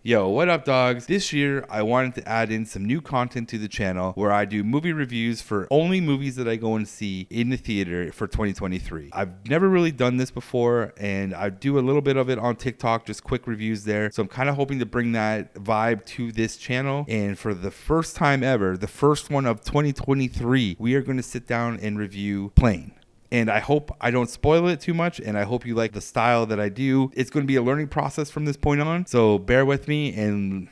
Yo, what up, dogs? This year, I wanted to add in some new content to the channel where I do movie reviews for only movies that I go and see in the theater for 2023. I've never really done this before, and I do a little bit of it on TikTok, just quick reviews there. So I'm kind of hoping to bring that vibe to this channel. And for the first time ever, the first one of 2023, we are going to sit down and review Plane. And I hope I don't spoil it too much, and I hope you like the style that I do. It's going to be a learning process from this point on, so bear with me and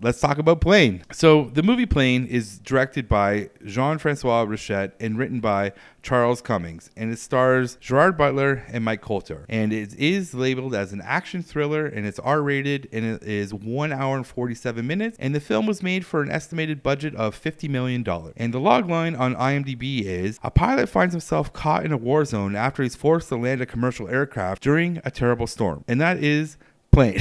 let's talk about Plane. So the movie Plane is directed by Jean-François Richet and written by Charles Cummings, and it stars Gerard Butler and Mike Colter. And it is labeled as an action thriller, and it's R-rated, and it is 1 hour and 47 minutes. And the film was made for an estimated budget of $50 million. And the logline on IMDb is, a pilot finds himself caught in a war zone after he's forced to land a commercial aircraft during a terrible storm. And that is Plane.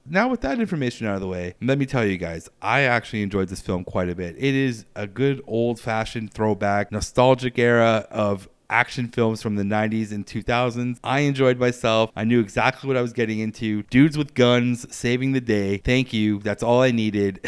Now, with that information out of the way, let me tell you guys, I actually enjoyed this film quite a bit. It is a good old-fashioned throwback, nostalgic era of action films from the 90s and 2000s. I enjoyed myself. I knew exactly what I was getting into. Dudes with guns saving the day. Thank you. That's all I needed.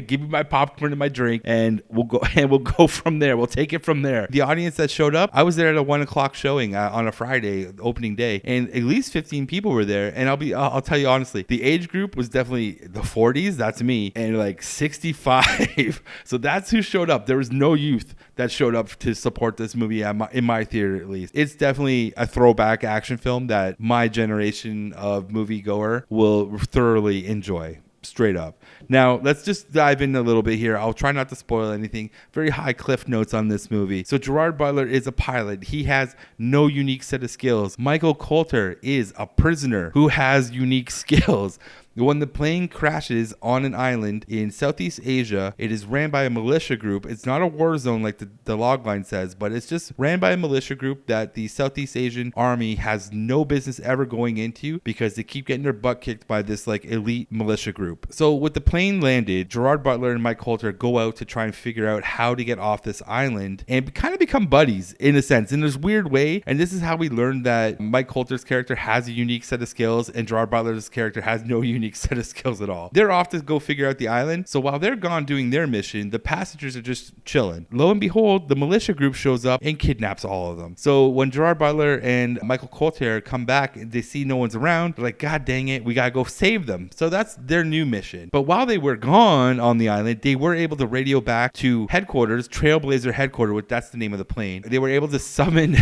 Give me my popcorn and my drink, and we'll go from there. We'll take it from there. The audience that showed up, I was there at a 1 o'clock showing on a Friday, opening day, and at least 15 people were there. And I'll tell you honestly, the age group was definitely the 40s. That's me, and like 65. So that's who showed up. There was no youth that showed up to support this movie in my theater, at least. It's definitely a throwback action film that my generation of moviegoer will thoroughly enjoy. Straight up. Now, let's just dive in a little bit here. I'll try not to spoil anything. Very high cliff notes on this movie. So Gerard Butler is a pilot. He has no unique set of skills. Michael Colter is a prisoner who has unique skills. When the plane crashes on an island in Southeast Asia, it is ran by a militia group. It's not a war zone like the logline says, but it's just ran by a militia group that the Southeast Asian army has no business ever going into because they keep getting their butt kicked by this like elite militia group. So with the plane landed, Gerard Butler and Mike Colter go out to try and figure out how to get off this island and kind of become buddies in a sense, in this weird way. And this is how we learned that Mike Colter's character has a unique set of skills and Gerard Butler's character has no unique set of skills at all. They're off to go figure out the island. So while they're gone doing their mission, the passengers are just chilling. Lo and behold, the militia group shows up and kidnaps all of them. So when Gerard Butler and Michael Colter come back, they see no one's around. They're like, God dang it, we gotta go save them. So that's their new mission. But while they were gone on the island, they were able to radio back to headquarters, Trailblazer headquarters, which that's the name of the plane. They were able to summon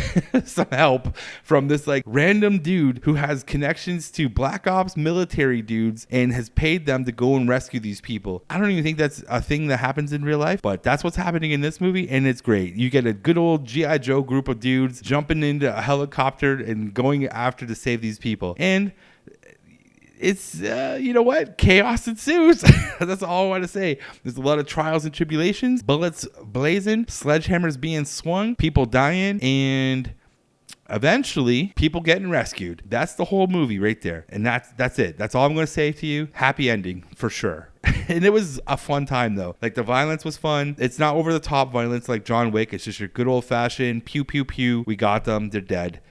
some help from this like random dude who has connections to Black Ops military dudes and has paid them to go and rescue these people. I don't even think that's a thing that happens in real life, but that's what's happening in this movie, and it's great. You get a good old G.I. Joe group of dudes jumping into a helicopter and going after to save these people. And it's, you know what? Chaos ensues. That's all I want to say. There's a lot of trials and tribulations, bullets blazing, sledgehammers being swung, people dying, and eventually people getting rescued. That's the whole movie right there. And that's it. That's all I'm going to say to you. Happy ending for sure. And it was a fun time though. Like the violence was fun. It's not over the top violence like John Wick. It's just your good old fashioned pew pew pew. We got them. They're dead.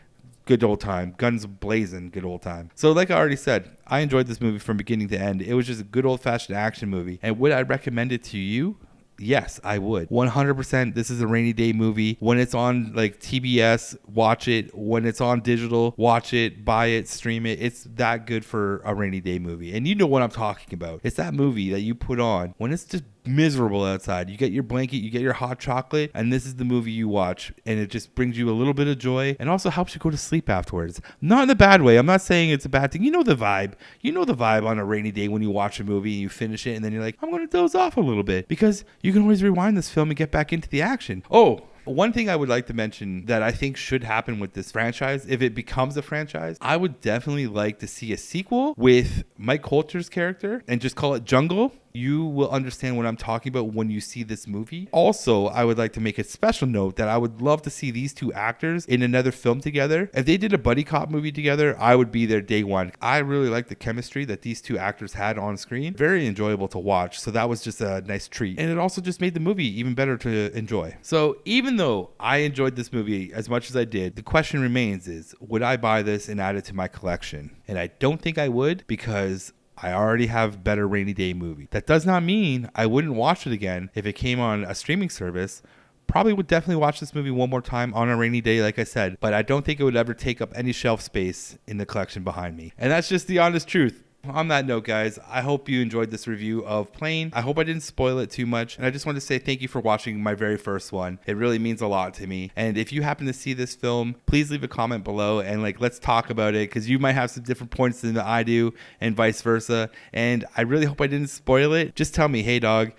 Good old time. Guns blazing. Good old time. So like I already said, I enjoyed this movie from beginning to end. It was just a good old fashioned action movie. And would I recommend it to you? Yes, I would. 100%. This is a rainy day movie. When it's on like TBS, watch it. When it's on digital, watch it, buy it, stream it. It's that good for a rainy day movie. And you know what I'm talking about. It's that movie that you put on when it's just miserable outside. You get your blanket, you get your hot chocolate, and this is the movie you watch. And it just brings you a little bit of joy and also helps you go to sleep afterwards. Not in a bad way. I'm not saying it's a bad thing. You know the vibe. You know the vibe on a rainy day when you watch a movie and you finish it and then you're like, I'm going to doze off a little bit, because you can always rewind this film and get back into the action. Oh, one thing I would like to mention that I think should happen with this franchise, if it becomes a franchise, I would definitely like to see a sequel with Mike Colter's character and just call it Jungle. You will understand what I'm talking about when you see this movie. Also, I would like to make a special note that I would love to see these two actors in another film together. If they did a buddy cop movie together, I would be there day one. I really like the chemistry that these two actors had on screen. Very enjoyable to watch. So that was just a nice treat. And it also just made the movie even better to enjoy. So even though I enjoyed this movie as much as I did, the question remains is, would I buy this and add it to my collection? And I don't think I would, because I already have better rainy day movie. That does not mean I wouldn't watch it again if it came on a streaming service. Probably would definitely watch this movie one more time on a rainy day, like I said, but I don't think it would ever take up any shelf space in the collection behind me. And that's just the honest truth. On that note, guys, I hope you enjoyed this review of Plane. I hope I didn't spoil it too much. And I just want to say thank you for watching my very first one. It really means a lot to me. And if you happen to see this film, please leave a comment below and let's talk about it, because you might have some different points than I do and vice versa. And I really hope I didn't spoil it. Just tell me, hey dog,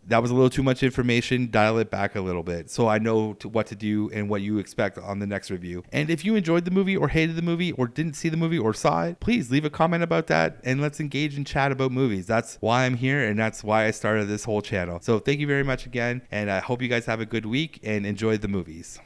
that was a little too much information, dial it back a little bit so I know what to do and what you expect on the next review. And if you enjoyed the movie or hated the movie or didn't see the movie or saw it, please leave a comment about that and let's engage and chat about movies. That's why I'm here and that's why I started this whole channel. So thank you very much again, and I hope you guys have a good week and enjoy the movies.